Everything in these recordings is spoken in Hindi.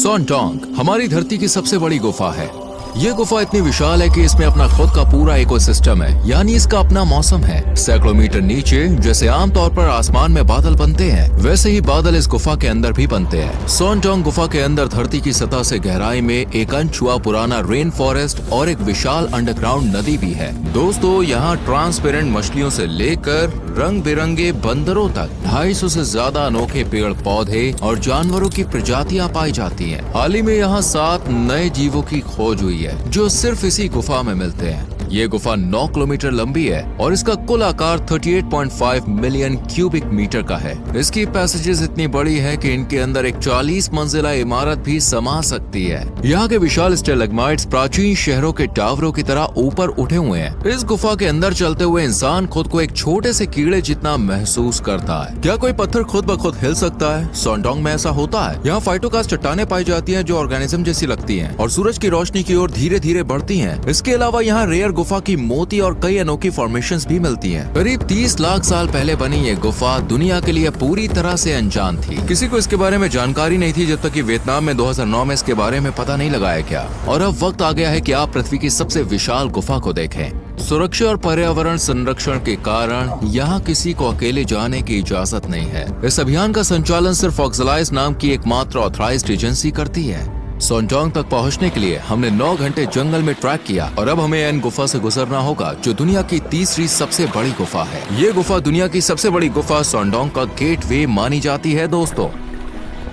सॉन्डोंग हमारी धरती की सबसे बड़ी गुफा है। ये गुफा इतनी विशाल है कि इसमें अपना खुद का पूरा इकोसिस्टम है, यानी इसका अपना मौसम है। सैकड़ों मीटर नीचे जैसे आमतौर पर आसमान में बादल बनते हैं, वैसे ही बादल इस गुफा के अंदर भी बनते हैं। सॉन्डोंग गुफा के अंदर धरती की सतह से गहराई में एक अनछुआ पुराना रेन फॉरेस्ट और एक विशाल अंडरग्राउंड नदी भी है। दोस्तों, यहाँ ट्रांसपेरेंट मछलियों से लेकर रंग बिरंगे बंदरों तक 250 से ज्यादा अनोखे पेड़ पौधे और जानवरों की प्रजातियां पाई जाती हैं। हाल ही में यहाँ 7 नए जीवों की खोज हुई है जो सिर्फ इसी गुफा में मिलते हैं। ये गुफा 9 किलोमीटर लंबी है और इसका कुल आकार 38.5 मिलियन क्यूबिक मीटर का है। इसकी पैसेजेस इतनी बड़ी है कि इनके अंदर एक 40 मंजिला इमारत भी समा सकती है। यहाँ के विशाल स्टेलेग्माइट्स प्राचीन शहरों के टावरों की तरह ऊपर उठे हुए हैं। इस गुफा के अंदर चलते हुए इंसान खुद को एक छोटे से कीड़े जितना महसूस करता है। क्या कोई पत्थर खुद ब खुद हिल सकता है? सॉन्डोंग में ऐसा होता है। यहाँ फाइटोकास्ट चट्टानें पाई जाती हैं जो ऑर्गेनिज्म जैसी लगती हैं और सूरज की रोशनी की ओर धीरे धीरे बढ़ती हैं। इसके अलावा यहाँ रेयर गुफा की मोती और कई अनोखी फॉर्मेशंस भी मिलती हैं। करीब 30 लाख साल पहले बनी ये गुफा दुनिया के लिए पूरी तरह से अनजान थी। किसी को इसके बारे में जानकारी नहीं थी जब तक कि वियतनाम में 2009 में इसके बारे में पता नहीं लगाया गया। और अब वक्त आ गया है कि आप पृथ्वी की सबसे विशाल गुफा को देखें। सुरक्षा और पर्यावरण संरक्षण के कारण यहाँ किसी को अकेले जाने की इजाजत नहीं है। इस अभियान का संचालन सिर्फ ऑक्सलाइज नाम की एकमात्र ऑथराइज्ड एजेंसी करती है। सॉन्डोंग तक पहुंचने के लिए हमने 9 घंटे जंगल में ट्रैक किया और अब हमें एन गुफा से गुजरना होगा जो दुनिया की तीसरी सबसे बड़ी गुफा है। ये गुफा दुनिया की सबसे बड़ी गुफा सॉन्डोंग का गेटवे मानी जाती है। दोस्तों,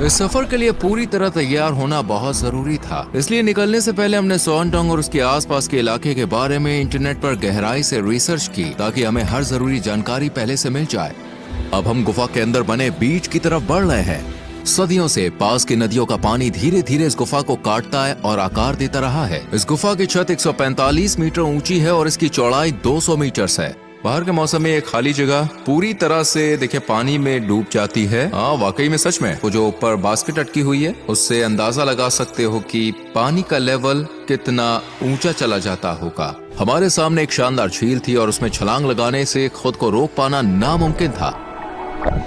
इस सफर के लिए पूरी तरह तैयार होना बहुत जरूरी था, इसलिए निकलने से पहले हमने सॉन्डोंग और उसके आसपास के इलाके के बारे में इंटरनेट पर गहराई से रिसर्च की ताकि हमें हर जरूरी जानकारी पहले से मिल जाए। अब हम गुफा के अंदर बने बीच की तरफ बढ़ रहे हैं। सदियों से पास की नदियों का पानी धीरे धीरे इस गुफा को काटता है और आकार देता रहा है। इस गुफा की छत 145 मीटर ऊंची है और इसकी चौड़ाई 200 मीटर है। बाहर के मौसम में एक खाली जगह पूरी तरह से देखिए पानी में डूब जाती है। हाँ, वाकई में सच में। वो जो ऊपर बास्केट अटकी हुई है उससे अंदाजा लगा सकते हो कि पानी का लेवल कितना ऊंचा चला जाता होगा। हमारे सामने एक शानदार झील थी और उसमें छलांग लगाने से खुद को रोक पाना नामुमकिन था।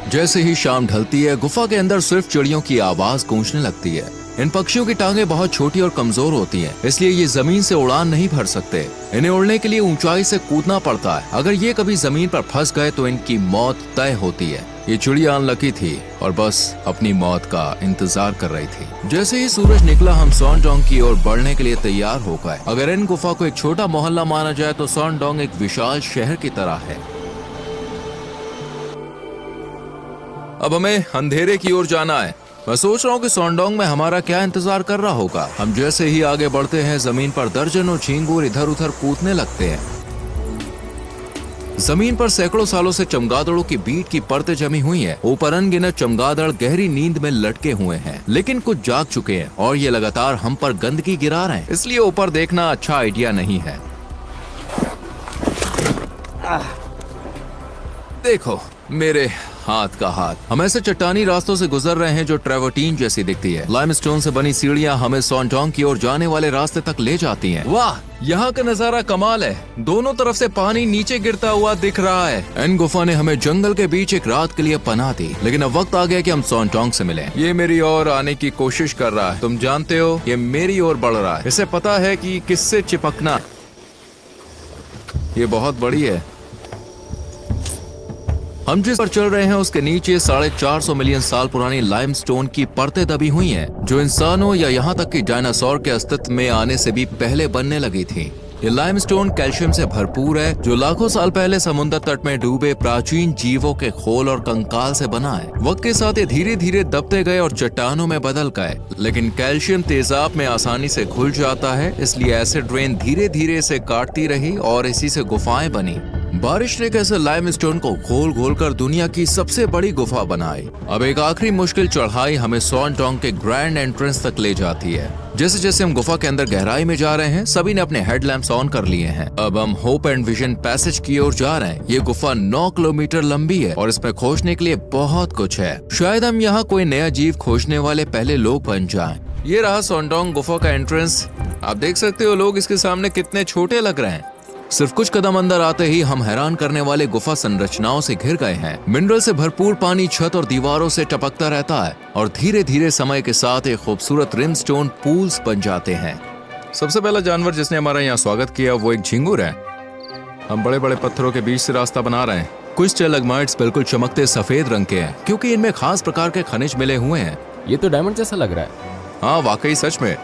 जैसे ही शाम ढलती है, गुफा के अंदर सिर्फ चिड़ियों की आवाज गूंजने लगती है। इन पक्षियों की टांगें बहुत छोटी और कमजोर होती हैं, इसलिए ये जमीन से उड़ान नहीं भर सकते। इन्हें उड़ने के लिए ऊंचाई से कूदना पड़ता है। अगर ये कभी जमीन पर फंस गए तो इनकी मौत तय होती है। ये चिड़िया अनलकी थी और बस अपनी मौत का इंतजार कर रही थी। जैसे ही सूरज निकला, हम सॉन्डोंग की ओर बढ़ने के लिए तैयार हो गए। अगर इन गुफा को एक छोटा मोहल्ला माना जाए तो सॉन्डोंग एक विशाल शहर की तरह है। अब हमें अंधेरे की ओर जाना है। मैं सोच रहा हूँ कि सॉन्डोंग में हमारा क्या इंतजार कर रहा होगा। हम जैसे ही आगे बढ़ते हैं, जमीन पर दर्जनों झींगुर इधर उधर कूदने लगते हैं। जमीन पर सैकड़ों सालों से चमगादड़ों की बीट की परतें जमी हुई हैं। ऊपर अनगिनत चमगादड़ गहरी नींद में लटके हुए हैं, लेकिन कुछ जाग चुके हैं और ये लगातार हम पर गंदगी गिरा रहे हैं, इसलिए ऊपर देखना अच्छा आइडिया नहीं है। देखो मेरे हाथ का हाथ। हम ऐसे चट्टानी रास्तों से गुजर रहे हैं जो ट्रेवर्टीन जैसी दिखती है। लाइमस्टोन से बनी सीढ़ियां हमें सॉन्डोंग की ओर जाने वाले रास्ते तक ले जाती हैं। वाह, यहाँ का नजारा कमाल है। दोनों तरफ से पानी नीचे गिरता हुआ दिख रहा है। एन गुफा ने हमें जंगल के बीच एक रात के लिए पनाह दी, लेकिन अब वक्त आ गया कि हम सॉन्डोंग से मिलें। ये मेरी ओर आने की कोशिश कर रहा है। तुम जानते हो, ये मेरी ओर बढ़ रहा है। इसे पता है कि किससे चिपकना। ये बहुत बड़ी है। हम जिस पर चल रहे हैं उसके नीचे 450 मिलियन साल पुरानी लाइमस्टोन की परतें दबी हुई हैं, जो इंसानों या यहाँ तक कि डायनासोर के अस्तित्व में आने से भी पहले बनने लगी थी। ये लाइमस्टोन कैल्शियम से भरपूर है, जो लाखों साल पहले समुद्र तट में डूबे प्राचीन जीवों के खोल और कंकाल से बना है। वक्त के साथ ये धीरे धीरे दबते गए और चट्टानों में बदल गए, लेकिन कैल्शियम तेजाब में आसानी से घुल जाता है, इसलिए एसिड रेन धीरे धीरे इसे काटती रही और इसी से गुफाएं बनी। बारिश ने कैसे लाइमस्टोन को घोल घोल कर दुनिया की सबसे बड़ी गुफा बनाई। अब एक आखिरी मुश्किल चढ़ाई हमें सॉन्डोंग के ग्रैंड एंट्रेंस तक ले जाती है। जैसे जैसे हम गुफा के अंदर गहराई में जा रहे हैं, सभी ने अपने हेडलैम्प्स ऑन कर लिए हैं। अब हम होप एंड विजन पैसेज की ओर जा रहे हैं। ये गुफा 9 किलोमीटर लंबी है और इसमें खोजने के लिए बहुत कुछ है। शायद हम यहाँ कोई नया जीव खोजने वाले पहले लोग बन जाएं। ये रहा सॉन्डोंग गुफा का एंट्रेंस। आप देख सकते हो लोग इसके सामने कितने छोटे लग रहे हैं। सिर्फ कुछ कदम अंदर आते ही हम हैरान करने वाले गुफा संरचनाओं से घिर गए हैं। मिनरल से भरपूर पानी छत और दीवारों से टपकता रहता है और धीरे धीरे समय के साथ एक खूबसूरत रिमस्टोन पूल्स बन जाते हैं। सबसे पहला जानवर जिसने हमारा यहाँ स्वागत किया वो एक झिंगुर है। हम बड़े बड़े पत्थरों के बीच से रास्ता बना रहे हैं। कुछ स्टैलेग्माइट्स बिल्कुल चमकते सफेद रंग के हैं क्योंकि इनमें खास प्रकार के खनिज मिले हुए हैं। ये तो डायमंड जैसा लग रहा है। हाँ वाकई सच में।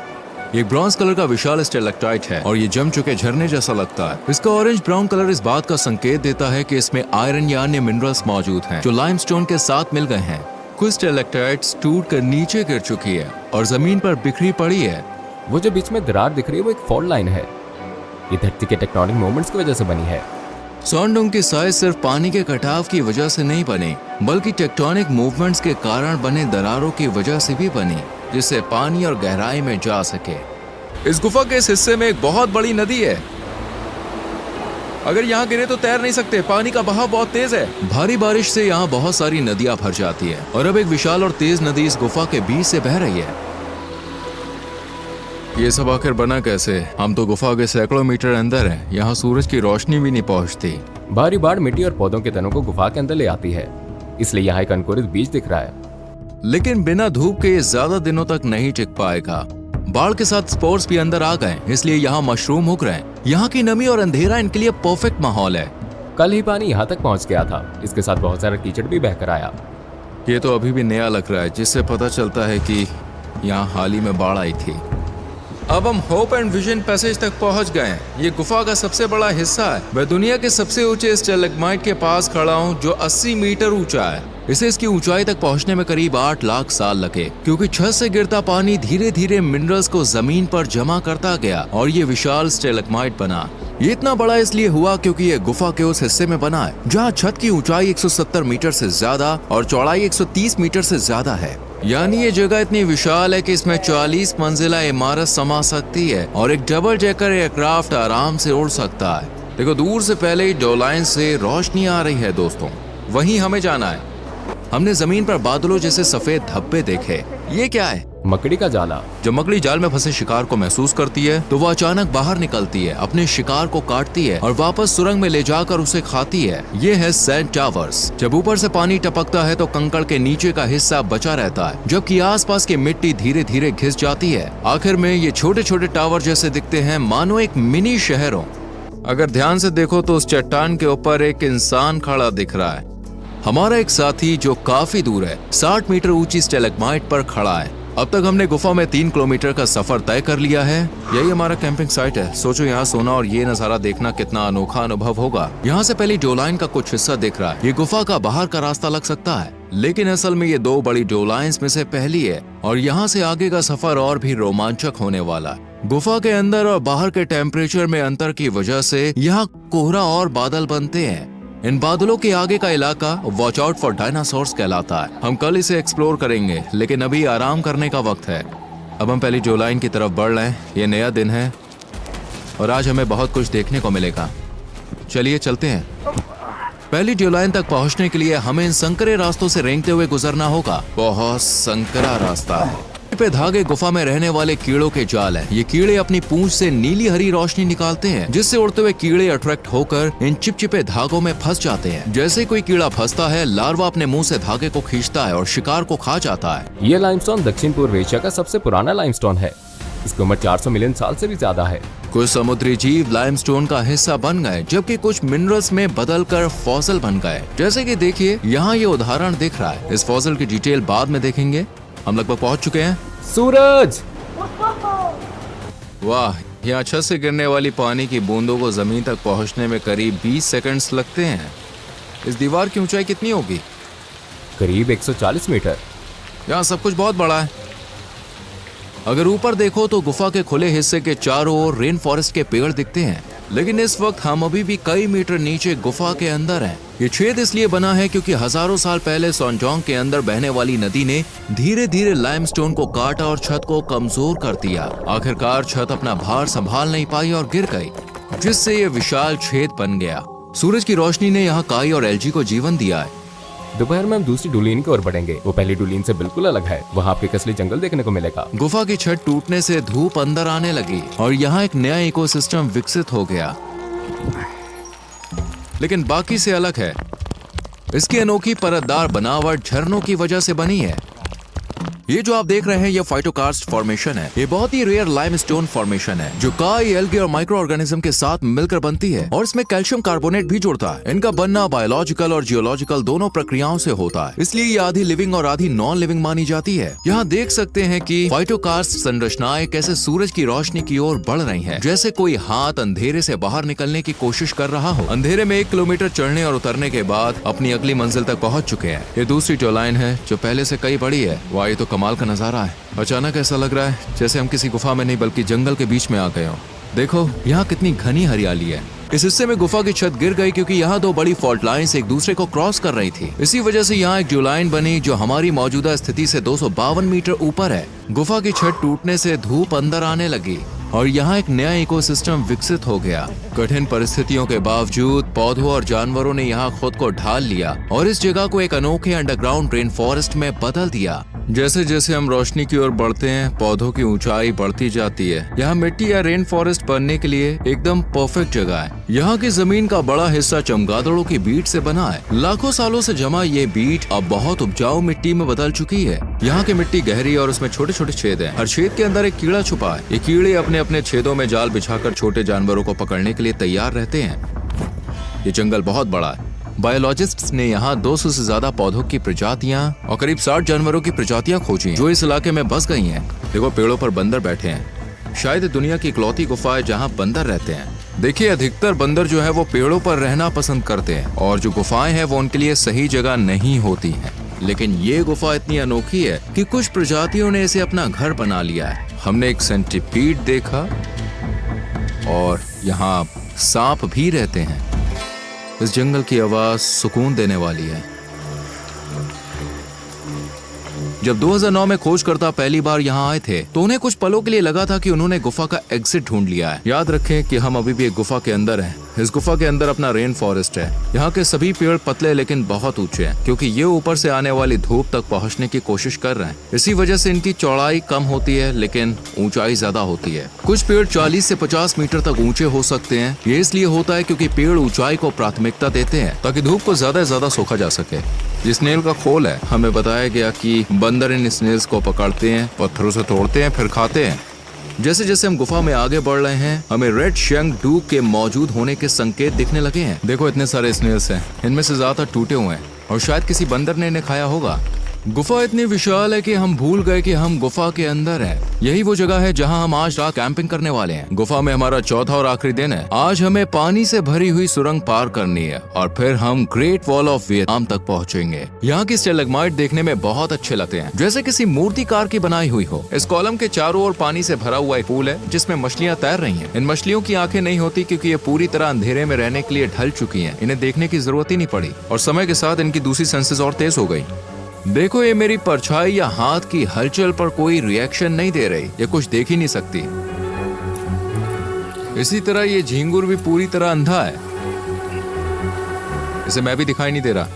एक ब्रॉन्ज कलर का विशाल स्टेलेक्टाइट है और ये जम चुके झरने जैसा लगता है। इसका ऑरेंज ब्राउन कलर इस बात का संकेत देता है कि इसमें आयरन या अन्य मिनरल्स मौजूद हैं जो लाइमस्टोन के साथ मिल गए हैं। कुछ स्टेलेक्टाइट्स टूट कर नीचे गिर चुकी है और जमीन पर बिखरी पड़ी है। वो जो बीच में दरार दिख रही है वो एक फॉल्ट लाइन है। ये धरती के टेक्टोनिक मूवमेंट्स की वजह से बनी है। सॉन्डोंग की साइज सिर्फ पानी के कटाव की वजह से नहीं बनी बल्कि टेक्टोनिक मूवमेंट्स के कारण बने दरारों की वजह से भी बनी, जिससे पानी और गहराई में जा सके। इस गुफा के इस हिस्से में एक बहुत बड़ी नदी है। अगर यहाँ गिरे तो तैर नहीं सकते, पानी का बहाव बहुत तेज है। भारी बारिश से यहाँ बहुत सारी नदियाँ भर जाती है और अब एक विशाल और तेज नदी इस गुफा के बीच से बह रही है। ये सब आखिर बना कैसे? हम तो गुफा के सैकड़ों मीटर अंदर हैं। यहाँ सूरज की रोशनी भी नहीं पहुँचती। भारी बाढ़ मिट्टी और पौधों के तनों को गुफा के अंदर ले आती है, इसलिए यहाँ एक अंकुरित बीज दिख रहा है। लेकिन बिना धूप के ये ज्यादा दिनों तक नहीं टिक पाएगा। बाढ़ के साथ स्पोर्स भी अंदर आ गए, इसलिए यहाँ मशरूम उग रहे हैं। यहाँ की नमी और अंधेरा इनके लिए परफेक्ट माहौल है। कल ही पानी यहाँ तक पहुँच गया था। इसके साथ बहुत सारा कीचड़ भी बहकर आया। ये तो अभी भी नया लग रहा है, जिससे पता चलता है कि यहाँ हाल ही में बाढ़ आई थी। अब हम होप एंड विजन पैसेज तक पहुंच गए हैं। ये गुफा का सबसे बड़ा हिस्सा है। मैं दुनिया के सबसे ऊंचे स्टैलेग्माइट के पास खड़ा हूं जो 80 मीटर ऊंचा है। इसे इसकी ऊंचाई तक पहुंचने में करीब 8 लाख साल लगे क्योंकि छत से गिरता पानी धीरे धीरे मिनरल्स को जमीन पर जमा करता गया और ये विशाल स्टैलेग्माइट बना। ये इतना बड़ा इसलिए हुआ क्योंकि ये गुफा के उस हिस्से में बना है जहाँ छत की ऊंचाई 170 मीटर से ज्यादा और चौड़ाई 130 मीटर से ज्यादा है। यानी ये जगह इतनी विशाल है कि इसमें 40 मंजिला इमारत समा सकती है और एक डबल डेकर एयरक्राफ्ट आराम से उड़ सकता है। देखो दूर से पहले ही डोलाइन से रोशनी आ रही है दोस्तों, वहीं हमें जाना है। हमने जमीन पर बादलों जैसे सफेद धब्बे देखे। ये क्या है? मकड़ी का जाला। जब मकड़ी जाल में फंसे शिकार को महसूस करती है तो वो अचानक बाहर निकलती है, अपने शिकार को काटती है और वापस सुरंग में ले जाकर उसे खाती है। ये है सैंड टावर्स। जब ऊपर से पानी टपकता है तो कंकड़ के नीचे का हिस्सा बचा रहता है, जबकि आसपास की मिट्टी धीरे धीरे घिस जाती है। आखिर में ये छोटे छोटे टावर जैसे दिखते हैं, मानो एक मिनी शहर हो। अगर ध्यान से देखो तो उस चट्टान के ऊपर एक इंसान खड़ा दिख रहा है। हमारा एक साथी जो काफी दूर है 60 मीटर ऊंची स्टैलेग्माइट पर खड़ा है। अब तक हमने गुफा में 3 किलोमीटर का सफर तय कर लिया है। यही हमारा कैंपिंग साइट है। सोचो यहाँ सोना और ये नजारा देखना कितना अनोखा अनुभव होगा। यहाँ से पहले डोलाइन का कुछ हिस्सा दिख रहा है। ये गुफा का बाहर का रास्ता लग सकता है, लेकिन असल में ये 2 बड़ी डोलाइंस में से पहली है और यहाँ से आगे का सफर और भी रोमांचक होने वाला है। गुफा के अंदर और बाहर के टेम्परेचर में अंतर की वजह से यहाँ कोहरा और बादल बनते हैं। इन बादलों के आगे का इलाका वॉच आउट फॉर डायनासोर्स कहलाता है। हम कल इसे एक्सप्लोर करेंगे, लेकिन अभी आराम करने का वक्त है। अब हम पहली डोलाइन की तरफ बढ़ रहे हैं। ये नया दिन है और आज हमें बहुत कुछ देखने को मिलेगा। चलिए चलते हैं। पहली डोलाइन तक पहुंचने के लिए हमें इन संकरे रास्तों से रेंगते हुए गुजरना होगा। बहुत संकरा रास्ता है। पे धागे गुफा में रहने वाले कीड़ों के जाल है। ये कीड़े अपनी पूंछ से नीली हरी रोशनी निकालते हैं, जिससे उड़ते हुए कीड़े अट्रैक्ट होकर इन चिपचिपे धागों में फंस जाते हैं। जैसे कोई कीड़ा फंसता है, लार्वा अपने मुंह से धागे को खींचता है और शिकार को खा जाता है। ये लाइमस्टोन दक्षिण पूर्व एशिया का सबसे पुराना लाइमस्टोन है। इसकी उम्र 400 मिलियन साल से भी ज्यादा है। कुछ समुद्री जीव लाइमस्टोन का हिस्सा बन गए, जबकि कुछ मिनरल्स में बदलकर फॉसिल बन गए। जैसे कि देखिए यहाँ ये उदाहरण दिख रहा है। इस फॉसिल की डिटेल बाद में देखेंगे। हम लगभग पहुँच चुके हैं। सूरज! वाह, यहाँ छत से गिरने वाली पानी की बूंदों को जमीन तक पहुँचने में करीब 20 सेकंड्स लगते हैं। इस दीवार की ऊंचाई कितनी होगी? करीब 140 मीटर। यहाँ सब कुछ बहुत बड़ा है। अगर ऊपर देखो तो गुफा के खुले हिस्से के चारों ओर रेन फॉरेस्ट के पेड़ दिखते हैं, लेकिन इस वक्त हम अभी भी कई मीटर नीचे गुफा के अंदर हैं। ये छेद इसलिए बना है क्योंकि हजारों साल पहले सॉन्जोंग के अंदर बहने वाली नदी ने धीरे धीरे लाइमस्टोन को काटा और छत को कमजोर कर दिया। आखिरकार छत अपना भार संभाल नहीं पाई और गिर गई, जिससे ये विशाल छेद बन गया। सूरज की रोशनी ने यहाँ काई और एल्गी को जीवन दिया है। दोपहर में हम दूसरी डुलीन की ओर बढ़ेंगे। वो पहली डुलीन से बिल्कुल अलग है। वहाँ आपको असली जंगल देखने को मिलेगा। गुफा की छत टूटने से धूप अंदर आने लगी और यहाँ एक नया इकोसिस्टम विकसित हो गया। लेकिन बाकी से अलग है। इसकी अनोखी परतदार बनावट झरनों की वजह से बनी है। ये जो आप देख रहे हैं ये फाइटोकार्स्ट फॉर्मेशन है। ये बहुत ही रेयर लाइमस्टोन फॉर्मेशन है जो काई, एल्गे और माइक्रो ऑर्गेनिज्म के साथ मिलकर बनती है और इसमें कैल्शियम कार्बोनेट भी जुड़ता है। इनका बनना बायोलॉजिकल और जियोलॉजिकल दोनों प्रक्रियाओं से होता है, इसलिए ये आधी लिविंग और आधी नॉन लिविंग मानी जाती है। यहाँ देख सकते हैं कि फाइटोकार्स्ट संरचनाएं कैसे सूरज की रोशनी की ओर बढ़ रही है, जैसे कोई हाथ अंधेरे से बाहर निकलने की कोशिश कर रहा हो। अंधेरे में 1 किलोमीटर चढ़ने और उतरने के बाद अपनी अगली मंजिल तक पहुँच चुके हैं। ये दूसरी टॉलाइन है जो पहले से कई बड़ी है। वाह, ये तो कमाल का नजारा है। अचानक ऐसा लग रहा है जैसे हम किसी गुफा में नहीं बल्कि जंगल के बीच में आ गए हो। देखो यहाँ कितनी घनी हरियाली है। इस हिस्से में गुफा की छत गिर गई क्योंकि यहाँ 2 बड़ी फॉल्ट लाइंस एक दूसरे को क्रॉस कर रही थी। इसी वजह से यहाँ एक ड्यूलाइन बनी जो हमारी मौजूदा स्थिति से 252 मीटर ऊपर है। गुफा की छत टूटने से धूप अंदर आने लगी और यहाँ एक नया इकोसिस्टम विकसित हो गया। कठिन परिस्थितियों के बावजूद पौधों और जानवरों ने यहाँ खुद को ढाल लिया और इस जगह को एक अनोखे अंडरग्राउंड रेन फॉरेस्ट में बदल दिया। जैसे जैसे हम रोशनी की ओर बढ़ते हैं पौधों की ऊंचाई बढ़ती जाती है। यहाँ मिट्टी या रेन फॉरेस्ट बनने के लिए एकदम परफेक्ट जगह है। यहाँ की जमीन का बड़ा हिस्सा चमगादड़ों की बीट से बना है। लाखों सालों से जमा ये बीट अब बहुत उपजाऊ मिट्टी में बदल चुकी है। यहाँ की मिट्टी गहरी और उसमें छोटे छोटे छेद हैं। हर छेद के अंदर एक कीड़ा छुपा है। ये कीड़े अपने अपने छेदों में जाल बिछाकर छोटे जानवरों को पकड़ने के लिए तैयार रहते हैं। ये जंगल बहुत बड़ा है। बायोलॉजिस्ट्स ने यहाँ 200 से ज्यादा पौधों की प्रजातियाँ और करीब 60 जानवरों की प्रजातियाँ खोजी हैं, जो इस इलाके में बस गई हैं। देखो पेड़ों पर बंदर बैठे हैं। शायद दुनिया की इकलौती गुफा है जहाँ बंदर रहते हैं। देखिए अधिकतर बंदर जो है वो पेड़ों पर रहना पसंद करते हैं और जो गुफाएं हैं वो उनके लिए सही जगह नहीं होती हैं। लेकिन ये गुफा इतनी अनोखी है कि कुछ प्रजातियों ने इसे अपना घर बना लिया है। हमने एक सेंटीपीड देखा और यहाँ सांप भी रहते हैं। इस जंगल की आवाज सुकून देने वाली है। जब 2009 में खोजकर्ता पहली बार यहाँ आए थे तो उन्हें कुछ पलों के लिए लगा था कि उन्होंने गुफा का एग्जिट ढूंढ लिया है। याद रखें कि हम अभी भी एक गुफा के अंदर हैं। इस गुफा के अंदर अपना रेन फॉरेस्ट है। यहाँ के सभी पेड़ पतले लेकिन बहुत ऊंचे हैं क्योंकि ये ऊपर से आने वाली धूप तक पहुँचने की कोशिश कर रहे हैं। इसी वजह से इनकी चौड़ाई कम होती है लेकिन ऊंचाई ज्यादा होती है। कुछ पेड़ 40 से 50 मीटर तक ऊंचे हो सकते हैं। ये इसलिए होता है क्योंकि पेड़ ऊंचाई को प्राथमिकता देते हैं ताकि धूप को ज्यादा से ज्यादा सोखा जा सके। ये स्नेल का खोल है। हमें बताया गया कि बंदर इन स्नेल्स को पकड़ते हैं, पत्थरों से तोड़ते हैं, फिर खाते हैं। जैसे जैसे हम गुफा में आगे बढ़ रहे हैं हमें रेड शंक डूक के मौजूद होने के संकेत दिखने लगे हैं। देखो इतने सारे स्नेल्स हैं। इनमें से ज्यादातर टूटे हुए हैं और शायद किसी बंदर ने इन्हें खाया होगा। गुफा इतनी विशाल है कि हम भूल गए कि हम गुफा के अंदर हैं। यही वो जगह है जहां हम आज रात कैंपिंग करने वाले हैं। गुफा में हमारा चौथा और आखिरी दिन है। आज हमें पानी से भरी हुई सुरंग पार करनी है और फिर हम ग्रेट वॉल ऑफ वियतनाम तक पहुंचेंगे। यहाँ की स्टेलेग्माइट देखने में बहुत अच्छे लगते हैं, जैसे किसी मूर्तिकार की बनाई हुई हो। इस कॉलम के चारों ओर पानी से भरा हुआ एक पूल है जिसमें मछलियाँ तैर रही हैं। इन मछलियों की आंखें नहीं होती क्योंकि ये पूरी तरह अंधेरे में रहने के लिए ढल चुकी हैं। इन्हें देखने की जरूरत ही नहीं पड़ी और समय के साथ इनकी दूसरी सेंसेस और तेज हो गई। देखो ये मेरी परछाई या हाथ की हलचल पर कोई रिएक्शन नहीं दे रही। ये कुछ देख ही नहीं सकती। इसी तरह ये झींगुर भी पूरी तरह अंधा है। इसे मैं भी दिखाई नहीं दे रहा।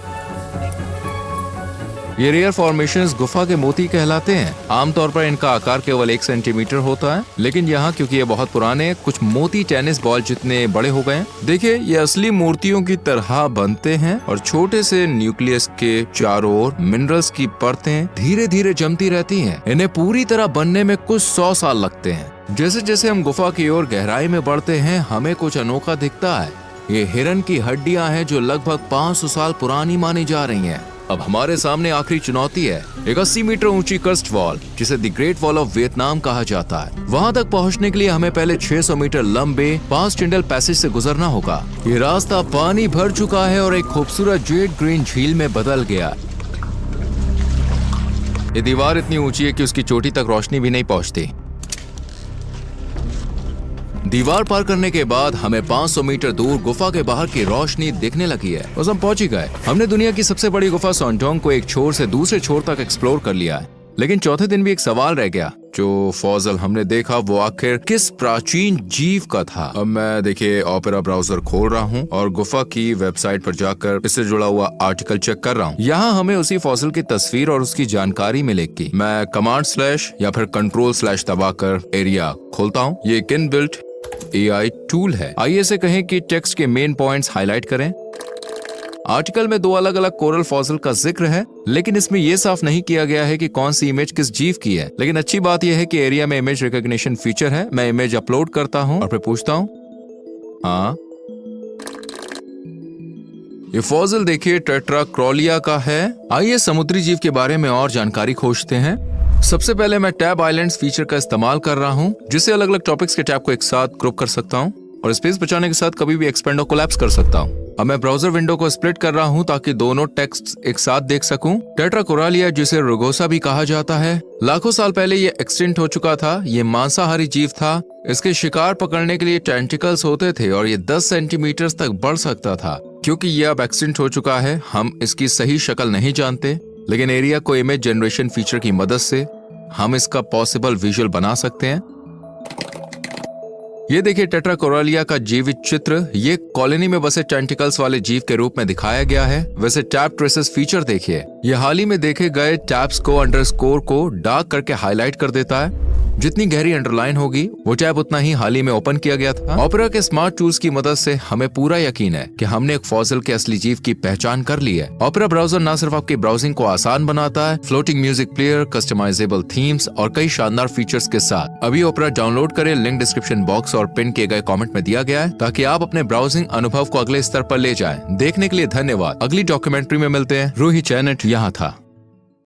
ये रेयर फॉर्मेशंस गुफा के मोती कहलाते हैं। आमतौर पर इनका आकार केवल 1 सेंटीमीटर होता है, लेकिन यहाँ क्योंकि ये बहुत पुराने हैं कुछ मोती टेनिस बॉल जितने बड़े हो गए हैं। देखिए ये असली मूर्तियों की तरह बनते हैं और छोटे से न्यूक्लियस के चारों ओर मिनरल्स की परतें धीरे धीरे जमती रहती हैं। इन्हें पूरी तरह बनने में कुछ 100 साल लगते हैं। जैसे जैसे हम गुफा की ओर गहराई में बढ़ते हैं हमें कुछ अनोखा दिखता है। ये हिरन की हड्डियां हैं जो लगभग 500 साल पुरानी मानी जा रही हैं। अब हमारे सामने आखिरी चुनौती है, एक 80 मीटर ऊंची कर्स्ट वॉल जिसे the great wall of Vietnam कहा जाता है। वहां तक पहुंचने के लिए हमें पहले 600 मीटर लंबे 5 टनल पैसेज से गुजरना होगा। ये रास्ता पानी भर चुका है और एक खूबसूरत जेड ग्रीन झील में बदल गया। ये दीवार इतनी ऊंची है कि उसकी चोटी तक रोशनी भी नहीं पहुंचती। दीवार पार करने के बाद हमें 500 मीटर दूर गुफा के बाहर की रोशनी दिखने लगी है। बस हम पहुंच ही गए। हमने दुनिया की सबसे बड़ी गुफा सोनटोंग को एक छोर से दूसरे छोर तक एक्सप्लोर कर लिया है। लेकिन चौथे दिन भी एक सवाल रह गया। जो फॉसिल हमने देखा वो आखिर किस प्राचीन जीव का था। अब मैं देखिए ओपेरा ब्राउजर खोल रहा हूँ और गुफा की वेबसाइट पर जाकर इससे जुड़ा हुआ आर्टिकल चेक कर रहा हूँ। यहाँ हमें उसी फॉसिल की तस्वीर और उसकी जानकारी मिलेगी। मैं कमांड/ या फिर कंट्रोल/ दबाकर एरिया खोलता हूँ। ये किन बिल्ट AI टूल है। आइए इसे कहें कि टेक्स्ट के मेन पॉइंट्स हाईलाइट करें। आर्टिकल में 2 अलग अलग कोरल फॉसिल का जिक्र है, लेकिन इसमें यह साफ नहीं किया गया है कि कौन सी इमेज किस जीव की है। लेकिन अच्छी बात यह है कि एरिया में इमेज रिकॉग्निशन फीचर है। मैं इमेज अपलोड करता हूं और फिर पूछता हूं, हाँ ये फॉसिल देखिए टेट्राक्रॉलिया का है। आइए समुद्री जीव के बारे में और जानकारी खोजते हैं। सबसे पहले मैं टैब आइलैंड्स फीचर का इस्तेमाल कर रहा हूं, जिससे अलग अलग टॉपिक्स के टैब को एक साथ ग्रुप कर सकता हूं और स्पेस बचाने के साथ कभी भी एक्सपेंड और कोलैप्स कर सकता हूं। अब मैं ब्राउजर विंडो को स्प्लिट कर रहा हूं ताकि दोनों टेक्स्ट एक साथ देख सकूं। टेट्राकोरालिया, जिसे रुगोसा भी कहा जाता है, लाखों साल पहले ये एक्सटिंक्ट हो चुका था। ये मांसाहारी जीव था। इसके शिकार पकड़ने के लिए टेंटिकल्स होते थे और ये 10 सेंटीमीटर तक बढ़ सकता था। क्योंकि ये अब एक्सटिंक्ट हो चुका है, हम इसकी सही शक्ल नहीं जानते, लेकिन एरिया को इमेज जनरेशन फीचर की मदद से हम इसका पॉसिबल विजुअल बना सकते हैं। ये देखिए टेट्राकोरालिया का जीवित चित्र। ये कॉलोनी में बसे टेंटिकल्स वाले जीव के रूप में दिखाया गया है। वैसे टैब ट्रेसेस फीचर देखिए, ये हाल ही में देखे गए टैब्स को अंडरस्कोर को डार्क करके हाईलाइट कर देता है। जितनी गहरी अंडरलाइन होगी वो टैब उतना ही हाल ही में ओपन किया गया था। ऑपेरा के स्मार्ट टूल्स की मदद से हमें पूरा यकीन है कि हमने एक फॉसिल के असली जीव की पहचान कर ली है। ऑपेरा ब्राउजर न सिर्फ आपकी ब्राउजिंग को आसान बनाता है, floating music player, customizable themes और कई शानदार फीचर्स के साथ। अभी ऑपेरा डाउनलोड करें, लिंक डिस्क्रिप्शन बॉक्स और पिन किए गए कमेंट में दिया गया है, ताकि आप अपने ब्राउजिंग अनुभव को अगले स्तर पर ले जाएं। देखने के लिए धन्यवाद। अगली डॉक्यूमेंट्री में मिलते हैं। रूही चैनट यहाँ था।